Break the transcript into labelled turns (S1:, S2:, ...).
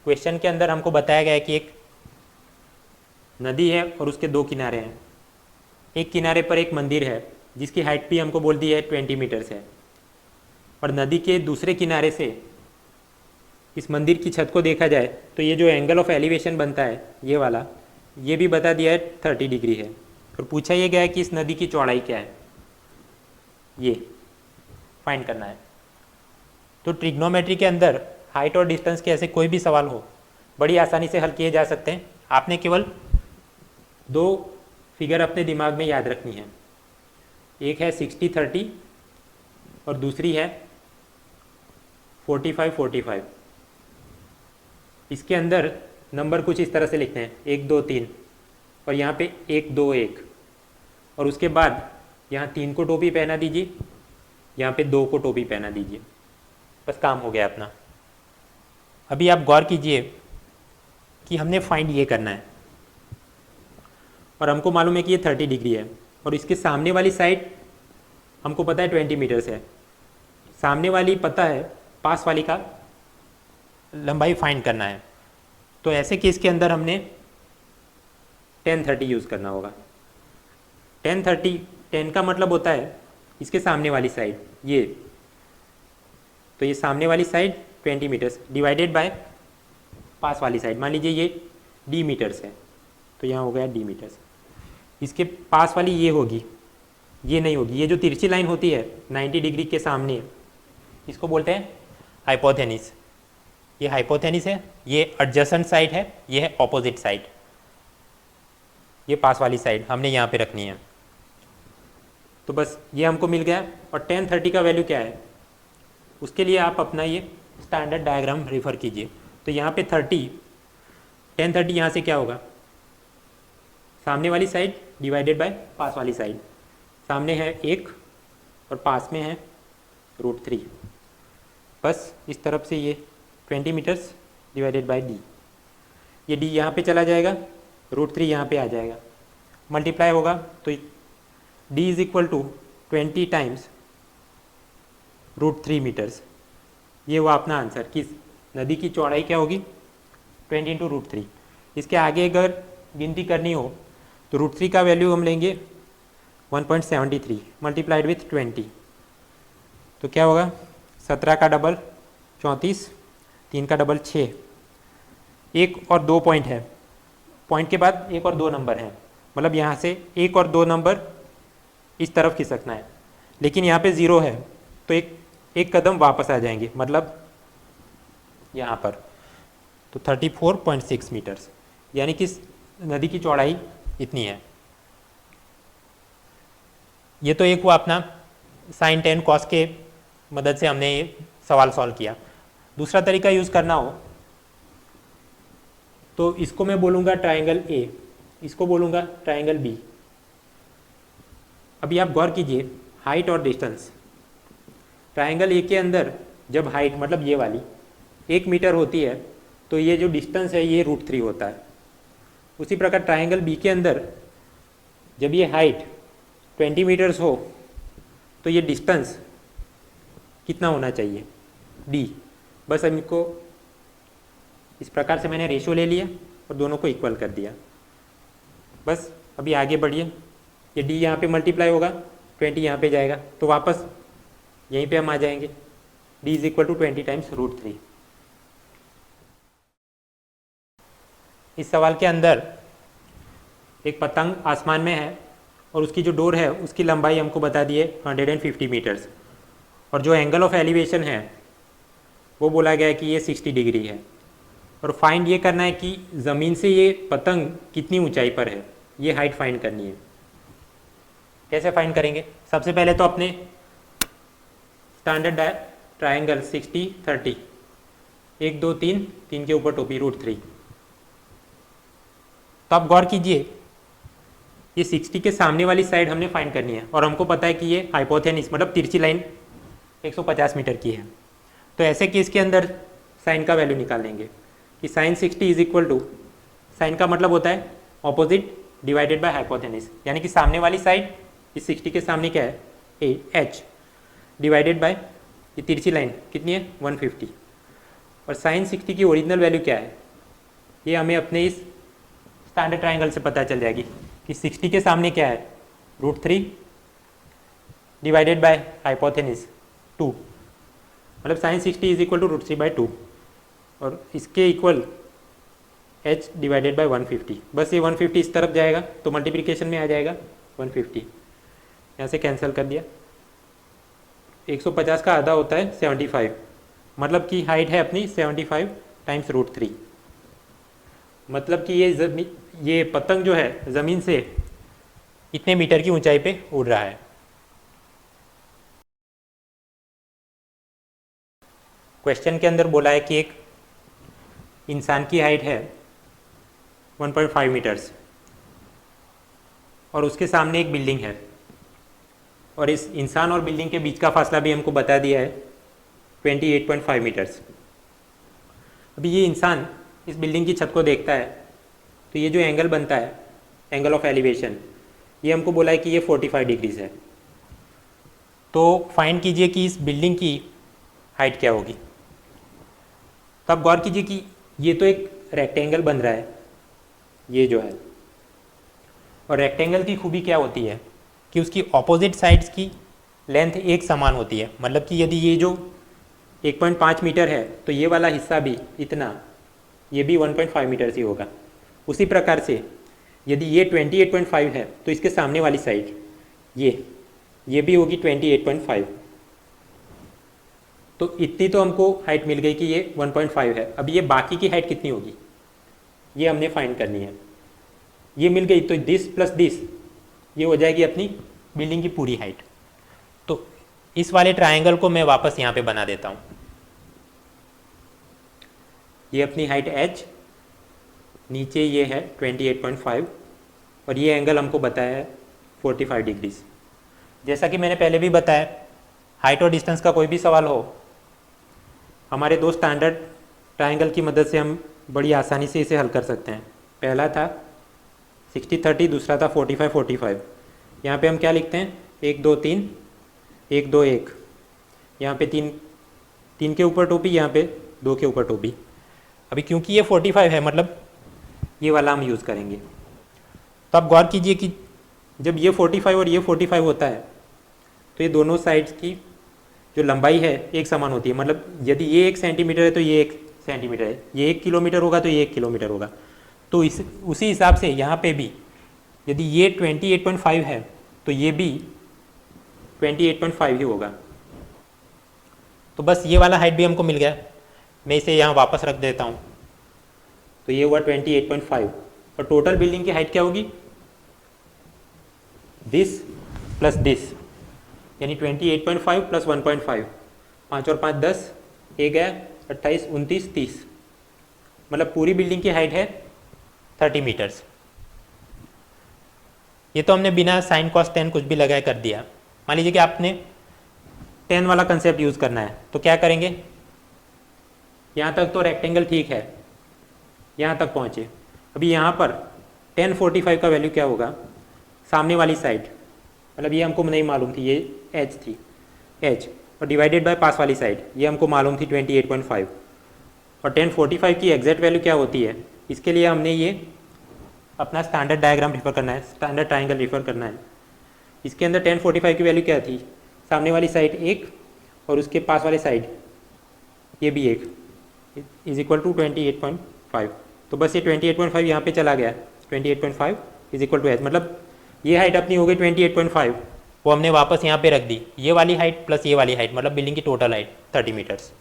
S1: Question के अंदर हमको बताया गया है कि एक नदी है और उसके दो किनारे हैं। एक किनारे पर एक मंदिर है जिसकी हाइट भी हमको बोल दी है 20 मीटर्स है, और नदी के दूसरे किनारे से इस मंदिर की छत को देखा जाए तो ये जो एंगल ऑफ एलिवेशन बनता है ये वाला, ये भी बता दिया है 30 डिग्री है। और पूछा ये गया है कि इस नदी की चौड़ाई क्या है, ये फाइंड करना है। तो ट्रिग्नोमेट्री के अंदर हाइट और डिस्टेंस के ऐसे कोई भी सवाल हो बड़ी आसानी से हल किए जा सकते हैं। आपने केवल दो फिगर अपने दिमाग में याद रखनी है, एक है 60-30 और दूसरी है 45-45। इसके अंदर नंबर कुछ इस तरह से लिखते हैं 1 2 3 और यहाँ पे 1 2 1, और उसके बाद यहाँ 3 को टोपी पहना दीजिए, यहाँ पे 2 को टोपी पहना दीजिए, बस काम हो गया अपना। अभी आप गौर कीजिए कि हमने फाइंड ये करना है और हमको मालूम है कि ये 30 डिग्री है और इसके सामने वाली साइड हमको पता है 20 मीटर्स है। सामने वाली पता है, पास वाली का लंबाई फाइंड करना है। तो ऐसे केस के अंदर हमने 10-30 यूज़ करना होगा। 10-30, 10 का मतलब होता है इसके सामने वाली साइड ये, तो ये सामने वाली साइड 20 मीटर्स डिवाइडेड बाय पास वाली साइड, मान लीजिए ये d मीटर्स है तो यहाँ हो गया d मीटर्स। इसके पास वाली ये होगी, ये नहीं होगी, ये जो तिरछी लाइन होती है 90 डिग्री के सामने, इसको बोलते हैं हाइपोथेनिस। ये हाइपोथेनिस है, ये एडजेसेंट साइड है, ये है ऑपोजिट साइड। ये पास वाली साइड हमने यहाँ पे रखनी है। तो बस ये हमको मिल गया। और 10-30 का वैल्यू क्या है उसके लिए आप अपना ये स्टैंडर्ड डायग्राम रेफर कीजिए। तो यहाँ पे 10-30 यहाँ से क्या होगा, सामने वाली साइड डिवाइडेड बाय पास वाली साइड। सामने है 1 और पास में है √3, बस इस तरफ से ये 20 मीटर्स डिवाइडेड बाय d, ये d यहाँ पे चला जाएगा, √3 यहाँ पे आ जाएगा, मल्टीप्लाई होगा तो d is equal to 20 times √3 metres. ये हुआ अपना आंसर कि नदी की चौड़ाई क्या होगी 20 इंटू √3। इसके आगे अगर गिनती करनी हो तो √3 का वैल्यू हम लेंगे 1.73 मल्टीप्लाइड विथ 20, तो क्या होगा 17 का डबल 34, 3 का डबल 6, 1 और 2 पॉइंट है, पॉइंट के बाद 1 और 2 नंबर हैं, मतलब यहाँ से 1 और 2 नंबर इस तरफ खिसकना है, लेकिन यहाँ पे 0 है तो एक कदम वापस आ जाएंगे, मतलब यहाँ पर, तो 34.6 मीटर्स, यानी कि नदी की चौड़ाई इतनी है। ये तो एक हुआ अपना sin 10 cos के मदद से हमने ये सवाल सॉल्व किया। दूसरा तरीका यूज़ करना हो तो इसको मैं बोलूँगा ट्रायंगल A, इसको बोलूँगा ट्रायंगल B। अभी आप गौर कीजिए हाइट और डिस्टेंस। ट्रायंगल A के अंदर जब हाइट मतलब ये वाली 1 मीटर होती है तो ये जो डिस्टेंस है ये √3 होता है। उसी प्रकार ट्रायंगल B के अंदर जब ये हाइट 20 मीटर्स हो तो ये डिस्टेंस कितना होना चाहिए d। बस अब इनको इस प्रकार से मैंने रेशो ले लिया और दोनों को इक्वल कर दिया। बस अभी आगे बढ़िए, ये d यहाँ पे मल्टीप्लाई होगा, 20 यहाँ पे जाएगा तो वापस यहीं पे हम आ जाएंगे, d is equal to 20 times √3। इस सवाल के अंदर एक पतंग आसमान में है और उसकी जो डोर है उसकी लंबाई हमको बता दी है 150 मीटर्स, और जो एंगल ऑफ एलिवेशन है वो बोला गया है कि ये 60 डिग्री है। और फाइंड ये करना है कि ज़मीन से ये पतंग कितनी ऊंचाई पर है, ये हाइट फाइंड करनी है। कैसे फाइंड करेंगे, सबसे पहले तो अपने स्टैंडर्ड ट्रायंगल 60-30, 1 2 3, 3 के ऊपर टोपी √3। तो आप गौर कीजिए ये 60 के सामने वाली साइड हमने फाइंड करनी है और हमको पता है कि ये हाइपोथेनिस मतलब तिरछी लाइन 150 मीटर की है। तो ऐसे केस के अंदर साइन का वैल्यू निकाल लेंगे कि sin 60 is equal to, sine का मतलब होता है ऑपोजिट डिवाइडेड बाय हाइपोथेनिस, यानी कि सामने वाली साइड इस 60 के सामने क्या है h डिवाइडेड बाय ये तिरछी लाइन कितनी है 150, और साइन 60 की ओरिजिनल वैल्यू क्या है ये हमें अपने इस स्टैंडर्ड ट्राइंगल से पता चल जाएगी कि 60 के सामने क्या है, √3 डिवाइडेड बाय हाइपोथेनिस 2, मतलब साइन 60 इज इक्वल टू √3/2 और इसके इक्वल h डिवाइडेड बाय 150। बस ये 150 इस तरफ जाएगा तो मल्टीप्लिकेशन में आ जाएगा 150, यहाँ से कैंसिल कर दिया। 150 का आधा होता है 75, मतलब कि हाइट है अपनी 75 टाइम्स √3, मतलब कि ये पतंग जो है ज़मीन से इतने मीटर की ऊंचाई पे उड़ रहा है। क्वेश्चन के अंदर बोला है कि एक इंसान की हाइट है 1.5 मीटर्स और उसके सामने एक बिल्डिंग है और इस इंसान और बिल्डिंग के बीच का फासला भी हमको बता दिया है 28.5 मीटर्स। अभी ये इंसान इस बिल्डिंग की छत को देखता है तो ये जो एंगल बनता है, एंगल ऑफ एलिवेशन, ये हमको बोला है कि ये 45 डिग्रीज है। तो फाइंड कीजिए कि इस बिल्डिंग की हाइट क्या होगी। तो आप गौर कीजिए कि ये तो एक रेक्टेंगल बन रहा है, ये जो है, और रेक्टेंगल की खूबी क्या होती है कि उसकी ऑपोजिट साइड्स की लेंथ एक समान होती है। मतलब कि यदि ये जो 1.5 मीटर है तो ये वाला हिस्सा भी इतना, ये भी 1.5 मीटर ही होगा। उसी प्रकार से यदि ये 28.5 है तो इसके सामने वाली साइड ये भी होगी 28.5। तो इतनी तो हमको हाइट मिल गई कि ये 1.5 है। अब ये बाकी की हाइट कितनी होगी ये हमने फाइंड करनी है। ये मिल गई तो दिस प्लस दिस ये हो जाएगी अपनी बिल्डिंग की पूरी हाइट। तो इस वाले ट्रायंगल को मैं वापस यहाँ पे बना देता हूँ। ये अपनी हाइट h, नीचे ये है 28.5 और ये एंगल हमको बताया है 45 डिग्रीज। जैसा कि मैंने पहले भी बताया, हाइट और डिस्टेंस का कोई भी सवाल हो, हमारे दो स्टैंडर्ड ट्रायंगल की मदद से हम बड़ी आसानी से इसे हल कर सकते हैं। पहला था 60-30, दूसरा था 45-45। यहाँ पे हम क्या लिखते हैं, 1 2 3 1 2 1, यहाँ पे 3 के ऊपर टोपी, यहाँ पे 2 के ऊपर टोपी। अभी क्योंकि ये 45 है मतलब ये वाला हम यूज़ करेंगे। तो आप गौर कीजिए कि जब ये 45 और ये 45 होता है तो ये दोनों साइड्स की जो लंबाई है एक समान होती है। मतलब यदि ये 1 सेंटीमीटर है तो ये 1 सेंटीमीटर है, ये 1 किलोमीटर होगा तो ये 1 किलोमीटर होगा। तो उसी हिसाब से यहाँ पे भी यदि ये 28.5 है तो ये भी 28.5 ही होगा। तो बस ये वाला हाइट भी हमको मिल गया। मैं इसे यहाँ वापस रख देता हूँ। तो ये हुआ 28.5 और टोटल बिल्डिंग की हाइट क्या होगी, दिस प्लस दिस, यानी 28.5 प्लस 1.5, 5 और 5 10, 1 गया 28, 29, 30, मतलब पूरी बिल्डिंग की हाइट है 30 मीटर्स। ये तो हमने बिना साइन कॉस 10 कुछ भी लगाए कर दिया। मान लीजिए कि आपने 10 वाला कंसेप्ट यूज़ करना है तो क्या करेंगे, यहाँ तक तो रेक्टेंगल ठीक है, यहाँ तक पहुँचे। अभी यहाँ पर 1045 का वैल्यू क्या होगा, सामने वाली साइड, मतलब ये हमको नहीं मालूम थी, ये h थी, h, और डिवाइडेड बाय पास वाली साइड, ये हमको मालूम थी 28.5। और 1045 की एग्जैक्ट वैल्यू क्या होती है, इसके लिए हमने ये अपना स्टैंडर्ड डायग्राम रिफर करना है, स्टैंडर्ड ट्राइंगल रिफर करना है। इसके अंदर 1045 की वैल्यू क्या थी, सामने वाली साइड 1 और उसके पास वाले साइड ये भी 1, इज इक्वल टू 28.5। तो बस ये 28.5 यहाँ पे चला गया, 28.5 इज इक्वल टू h, मतलब ये हाइट अपनी हो गई 28.5, वो हमने वापस यहाँ पे रख दी। ये वाली हाइट प्लस ये वाली हाइट, मतलब बिल्डिंग की टोटल हाइट 30 मीटर्स।